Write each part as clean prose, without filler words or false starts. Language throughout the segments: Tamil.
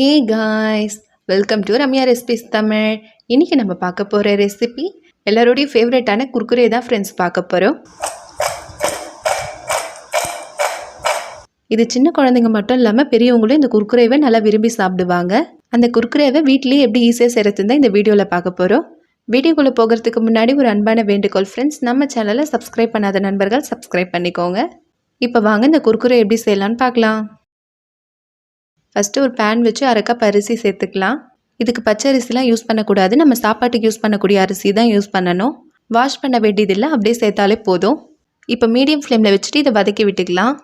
Hey guys, welcome to Ramyarecipestamil. இன்னைக்கு நம்ம பார்க்க போற ரெசிபி எல்லாரோட ஃபேவரட்டான குர்குரே தான் फ्रेंड्स பார்க்க போறோம். இது சின்ன குழந்தைங்க மட்டும் இல்லாம பெரியவங்களும் இந்த குர்குரேவை நல்லா விரும்பி சாப்பிடுவாங்க. அந்த குர்குரேவை வீட்லயே எப்படி ஈஸியா செய்யறதுன்னு இந்த வீடியோல பார்க்க போறோம். வீடியோக்குள்ள போகிறதுக்கு முன்னாடி ஒரு அன்பான வேண்டுகோள் फ्रेंड्स, நம்ம சேனலை சப்ஸ்கிரைப் பண்ணாத நண்பர்கள் சப்ஸ்கிரைப் பண்ணிக்கோங்க. இப்போ வாங்க இந்த குர்குரே எப்படி செய்யலாம்னு பார்க்கலாம். ஃபஸ்ட்டு ஒரு பேன் வச்சு அரை கப் அரிசி சேர்த்துக்கலாம். இதுக்கு பச்சை அரிசிலாம் யூஸ் பண்ணக்கூடாது, நம்ம சாப்பாட்டுக்கு யூஸ் பண்ணக்கூடிய அரிசி தான் யூஸ் பண்ணணும். வாஷ் பண்ண வேண்டியதில்லை, அப்படியே சேர்த்தாலே போதும். இப்போ மீடியம் ஃப்ளேமில் வச்சுட்டு இதை வதக்கி விட்டுக்கலாம்.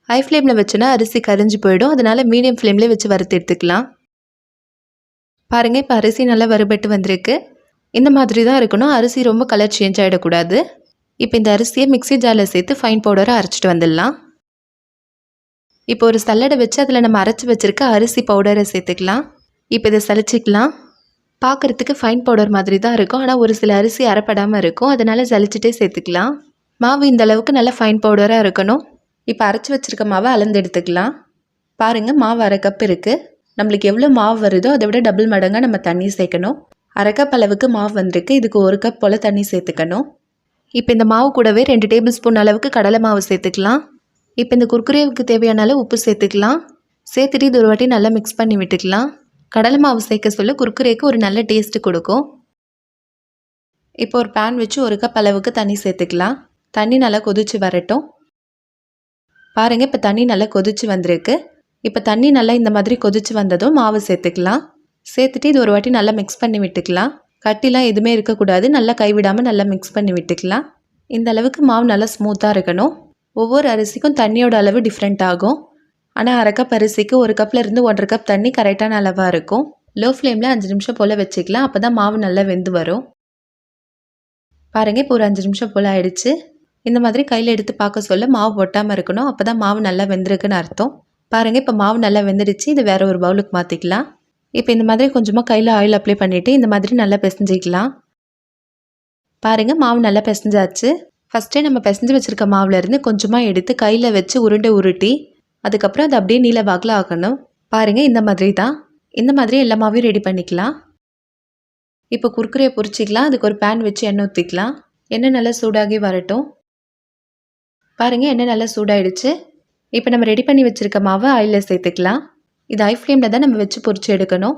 ஹை ஃப்ளேமில் வச்சுன்னா அரிசி கரிஞ்சு போயிடும், அதனால் மீடியம் ஃப்ளேம்லேயே வச்சு வறுத்து எடுத்துக்கலாம். பாருங்கள், இப்போ அரிசி நல்லா வறுபட்டு வந்திருக்கு. இந்த மாதிரி தான் இருக்கணும், அரிசி ரொம்ப கலர் சேஞ்ச் ஆகிடக்கூடாது. இப்போ இந்த அரிசியை மிக்ஸி ஜாரில் சேர்த்து ஃபைன் பவுடரை அரைச்சிட்டு வந்துடலாம். இப்போ ஒரு சல்லடை வச்சு அதில் நம்ம அரைச்சி வச்சுருக்க அரிசி பவுடரை சேர்த்துக்கலாம். இப்போ இதை சலிச்சிக்கலாம். பார்க்குறதுக்கு ஃபைன் பவுடர் மாதிரி தான் இருக்கும், ஆனால் ஒரு சில அரிசி அரைப்படாமல் இருக்கும், அதனால் சலிச்சிட்டே சேர்த்துக்கலாம். மாவு இந்த அளவுக்கு நல்லா ஃபைன் பவுடராக இருக்கணும். இப்போ அரைச்சி வச்சுருக்க மாவை அளந்து எடுத்துக்கலாம். பாருங்கள், மாவு அரை கப் இருக்குது. நம்மளுக்கு எவ்வளோ மாவு வருதோ அதை விட டபுள் மடங்காக நம்ம தண்ணி சேர்க்கணும். அரை கப் அளவுக்கு மாவு வந்திருக்கு, இதுக்கு ஒரு கப் போல் தண்ணி சேர்த்துக்கணும். இப்போ இந்த மாவு கூடவே 2 டேபிள் ஸ்பூன் அளவுக்கு கடலை மாவு சேர்த்துக்கலாம். இப்போ இந்த குர்குரேவுக்கு தேவையான அளவு உப்பு சேர்த்துக்கலாம். சேர்த்துட்டு இது ஒரு வாட்டி நல்லா மிக்ஸ் பண்ணி விட்டுக்கலாம். கடலை மாவு சேர்க்க சொல்ல குர்குரேக்கு ஒரு நல்ல டேஸ்ட்டு கொடுக்கும். இப்போ ஒரு பேன் வச்சு ஒரு கப் அளவுக்கு தண்ணி சேர்த்துக்கலாம். தண்ணி நல்லா கொதிச்சு வரட்டும். பாருங்கள், இப்போ தண்ணி நல்லா கொதிச்சு வந்திருக்கு. இப்போ தண்ணி நல்லா இந்த மாதிரி கொதிச்சு வந்ததும் மாவு சேர்த்துக்கலாம். சேர்த்துட்டு இது ஒரு வாட்டி நல்லா மிக்ஸ் பண்ணி விட்டுக்கலாம். கட்டிலாம் எதுவுமே இருக்கக்கூடாது, நல்லா கைவிடாமல் நல்லா மிக்ஸ் பண்ணி விட்டுக்கலாம். இந்த அளவுக்கு மாவு நல்லா ஸ்மூத்தாக இருக்கணும். ஒவ்வொரு அரிசிக்கும் தண்ணியோட அளவு டிஃப்ரெண்ட் ஆகும், ஆனால் அரை கப் அரிசிக்கு ஒரு கப்பில் இருந்து 1.5 கப் தண்ணி கரெக்டான அளவாக இருக்கும். லோ ஃப்ளேமில் 5 நிமிஷம் போல் வச்சுக்கலாம், அப்போ தான் மாவு நல்லா வெந்து வரும். பாருங்கள், இப்போ ஒரு 5 நிமிஷம் போல் ஆயிடுச்சு. இந்த மாதிரி கையில் எடுத்து பார்க்க சொல்ல மாவு ஒட்டாமல் இருக்கணும், அப்போ தான் மாவு நல்லா வெந்திருக்குன்னு அர்த்தம். பாருங்கள், இப்போ மாவு நல்லா வெந்துடுச்சு. இது வேறு ஒரு பவுலுக்கு மாற்றிக்கலாம். இப்போ இந்த மாதிரி கொஞ்சமாக கையில் ஆயில் அப்ளை பண்ணிவிட்டு இந்த மாதிரி நல்லா பிசைஞ்சிக்கலாம். பாருங்கள், மாவு நல்லா பிசைஞ்சாச்சு. ஃபஸ்ட்டே நம்ம பிசைஞ்சு வச்சுருக்க மாவுலேருந்து கொஞ்சமாக எடுத்து கையில் வச்சு உருட்டி அதுக்கப்புறம் அது அப்படியே நீல வாக்கில் ஆக்கணும். பாருங்கள், இந்த மாதிரி தான். இந்த மாதிரி எல்லா மாவையும் ரெடி பண்ணிக்கலாம். இப்போ குர்குரே பொரிச்சிக்கலாம். அதுக்கு ஒரு பேன் வச்சு எண்ணெய் ஊற்றிக்கலாம். எண்ணெய் நல்லா சூடாகி வரட்டும். பாருங்கள், எண்ணெய் நல்லா சூடாயிடுச்சு. இப்போ நம்ம ரெடி பண்ணி வச்சுருக்க மாவை ஆயிலில் சேர்த்துக்கலாம். இது ஹை ஃப்ளேமில் தான் நம்ம வச்சு பொரிச்சு எடுக்கணும்,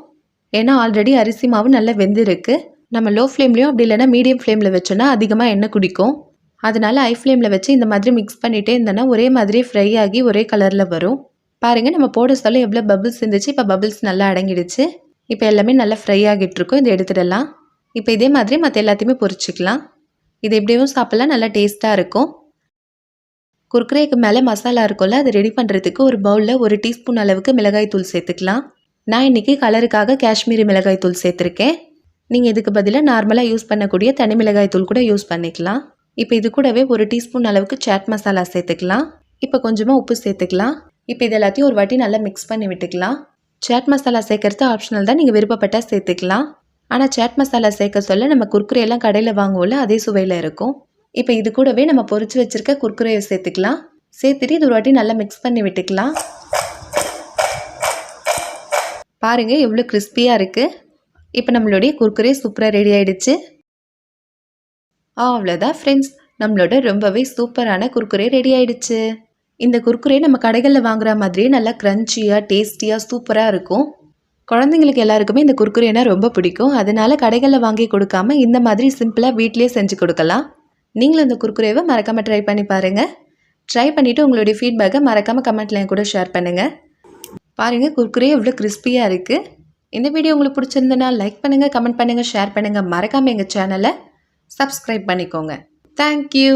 ஏன்னா ஆல்ரெடி அரிசி மாவு நல்லா வெந்திருக்கு. நம்ம லோ ஃப்ளேம்லேயும் அப்படி இல்லைன்னா மீடியம் ஃப்ளேமில் வச்சோன்னா அதிகமாக எண்ணெய் குடிக்கும். அதனால் ஹை ஃப்ளேமில் வச்சு இந்த மாதிரி மிக்ஸ் பண்ணிகிட்டே இருந்தோன்னா ஒரே மாதிரியே ஃப்ரை ஆகி ஒரே கலரில் வரும். பாருங்கள், நம்ம போட சொல்ல எவ்வளோ பபிள்ஸ் இருந்துச்சு, இப்போ பபிள்ஸ் நல்லா அடங்கிடுச்சு. இப்போ எல்லாமே நல்லா ஃப்ரை ஆகிட்டுருக்கும், இதை எடுத்துடலாம். இப்போ இதே மாதிரி மற்ற எல்லாத்தையுமே பொரிச்சிக்கலாம். இது எப்படியும் சாப்பிட்லாம், நல்லா டேஸ்ட்டாக இருக்கும். குர்குரேக்கு மேலே மசாலா இருக்கும்ல, அது ரெடி பண்ணுறதுக்கு ஒரு பவுலில் 1 டீஸ்பூன் அளவுக்கு மிளகாய் தூள் சேர்த்துக்கலாம். நான் இன்றைக்கி கலருக்காக காஷ்மீரி மிளகாய் தூள் சேர்த்துருக்கேன். நீங்கள் இதுக்கு பதிலாக நார்மலாக யூஸ் பண்ணக்கூடிய தனி மிளகாய் தூள் கூட யூஸ் பண்ணிக்கலாம். இப்போ இது கூடவே 1 டீஸ்பூன் அளவுக்கு சாட் மசாலா சேர்த்துக்கலாம். இப்போ கொஞ்சமாக உப்பு சேர்த்துக்கலாம். இப்போ இது எல்லாத்தையும் ஒரு வாட்டி நல்லா மிக்ஸ் பண்ணி விட்டுக்கலாம். சாட் மசாலா சேர்க்கறது ஆப்ஷனல் தான், நீங்கள் விருப்பப்பட்டால் சேர்த்துக்கலாம். ஆனால் சாட் மசாலா சேர்க்க சொல்ல நம்ம குர்குரேலாம் கடையில் வாங்குவோம்ல, அதே சுவையில் இருக்கும். இப்போ இது கூடவே நம்ம பொரிச்சு வச்சுருக்க குர்குரேயை சேர்த்துக்கலாம். சேர்த்துட்டு இது ஒரு வாட்டி நல்லா மிக்ஸ் பண்ணி விட்டுக்கலாம். பாருங்கள், எவ்வளோ கிறிஸ்பியாக இருக்குது. இப்போ நம்மளுடைய குர்குரே சூப்பராக ரெடி ஆகிடுச்சு. அவ்வளோதான் ஃப்ரெண்ட்ஸ், நம்மளோட ரொம்பவே சூப்பரான குர்குரே ரெடி ஆகிடுச்சு. இந்த குர்குரே நம்ம கடைகளில் வாங்குற மாதிரியே நல்லா க்ரன்ச்சியாக டேஸ்டியாக சூப்பராக இருக்கும். குழந்தைங்களுக்கு எல்லாருக்குமே இந்த குர்குரேனா ரொம்ப பிடிக்கும், அதனால் கடைகளில் வாங்கி கொடுக்காம இந்த மாதிரி சிம்பிளாக வீட்லேயே செஞ்சு கொடுக்கலாம். நீங்களும் இந்த குர்குரேவை மறக்காமல் ட்ரை பண்ணி பாருங்கள். ட்ரை பண்ணிவிட்டு உங்களுடைய ஃபீட்பேக்கை மறக்காமல் கமெண்ட்டில் என் கூட ஷேர் பண்ணுங்கள். பாருங்கள், குர்குரே எவ்வளோ கிறிஸ்பியாக இருக்குது. இந்த வீடியோ உங்களுக்கு பிடிச்சிருந்தனா லைக் பண்ணுங்கள், கமெண்ட் பண்ணுங்கள், ஷேர் பண்ணுங்கள். மறக்காமல் எங்கள் சேனலை சப்ஸ்கிரைப் பண்ணிக்கோங்க. தேங்க்யூ.